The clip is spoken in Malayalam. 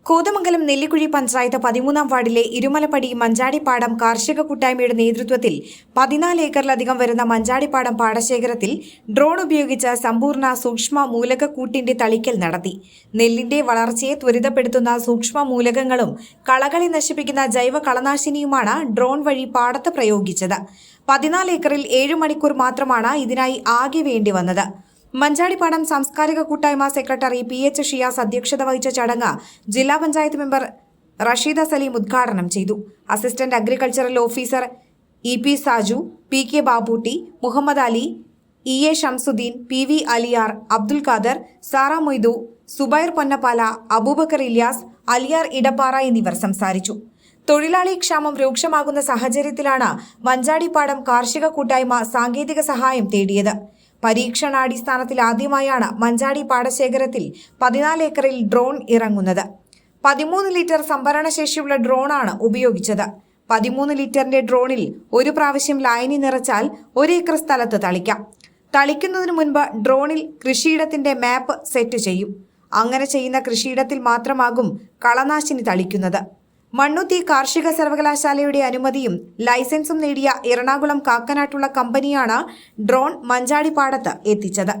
കോതമംഗലം നെല്ലിക്കുഴി പഞ്ചായത്ത് 13-ാം വാർഡിലെ ഇരുമലപ്പടി മഞ്ചാടിപ്പാടം കാർഷിക കൂട്ടായ്മയുടെ നേതൃത്വത്തിൽ 14 ഏക്കറിലധികം വരുന്ന മഞ്ചാടിപ്പാടം പാടശേഖരത്തിൽ ഡ്രോൺ ഉപയോഗിച്ച് സമ്പൂർണ്ണ സൂക്ഷ്മ മൂലകക്കൂട്ടിന്റെ തളിക്കൽ നടത്തി. നെല്ലിന്റെ വളർച്ചയെ ത്വരിതപ്പെടുത്തുന്ന സൂക്ഷ്മ മൂലകങ്ങളും കളകളെ നശിപ്പിക്കുന്ന ജൈവ കളനാശിനിയുമാണ് ഡ്രോൺ വഴി പാടത്ത് പ്രയോഗിച്ചത്. 14 ഏക്കറിൽ 7 മണിക്കൂർ മാത്രമാണ് ഇതിനായി ആകെ വേണ്ടി വന്നത്. മഞ്ചാടിപ്പാടം സാംസ്കാരിക കൂട്ടായ്മ സെക്രട്ടറി PH ഷിയാസ് അധ്യക്ഷത വഹിച്ച ചടങ്ങ് ജില്ലാ പഞ്ചായത്ത് മെമ്പർ റഷീദ സലീം ഉദ്ഘാടനം ചെയ്തു. Assistant agricultural officer EP Saju, PK Babootty, Muhammad Ali, EA Shamsuddin, PV Aliyar, Abdul Khader, Sara Moidu, Zubair Ponnappala, Aboobacker Ilyas, Aliyar Edappara എന്നിവർ സംസാരിച്ചു. തൊഴിലാളി ക്ഷാമം രൂക്ഷമാകുന്ന സാഹചര്യത്തിലാണ് മഞ്ചാടിപ്പാടം കാർഷിക കൂട്ടായ്മ സാങ്കേതിക സഹായം തേടിയത്. പരീക്ഷണാടിസ്ഥാനത്തിൽ ആദ്യമായാണ് മഞ്ചാടി പാടശേഖരത്തിൽ 14 ഏക്കറിൽ ഡ്രോൺ ഇറങ്ങുന്നത്. 13 ലിറ്റർ സംഭരണശേഷിയുള്ള ഡ്രോണാണ് ഉപയോഗിച്ചത്. 13 ലിറ്ററിന്റെ ഡ്രോണിൽ ഒരു പ്രാവശ്യം ലായനി നിറച്ചാൽ 1 ഏക്കർ സ്ഥലത്ത് തളിക്കാം. തളിക്കുന്നതിന് മുൻപ് ഡ്രോണിൽ കൃഷിയിടത്തിന്റെ മാപ്പ് സെറ്റ് ചെയ്യും. അങ്ങനെ ചെയ്യുന്ന കൃഷിയിടത്തിൽ മാത്രമാകും കളനാശിനി തളിക്കുന്നത്. മണ്ണുത്തി കാർഷിക സർവകലാശാലയുടെ അനുമതിയും ലൈസൻസും നേടിയ എറണാകുളം കാക്കനാട്ടുള്ള കമ്പനിയാണ് ഡ്രോൺ മഞ്ചാടിപ്പാടത്ത് എത്തിച്ചത്.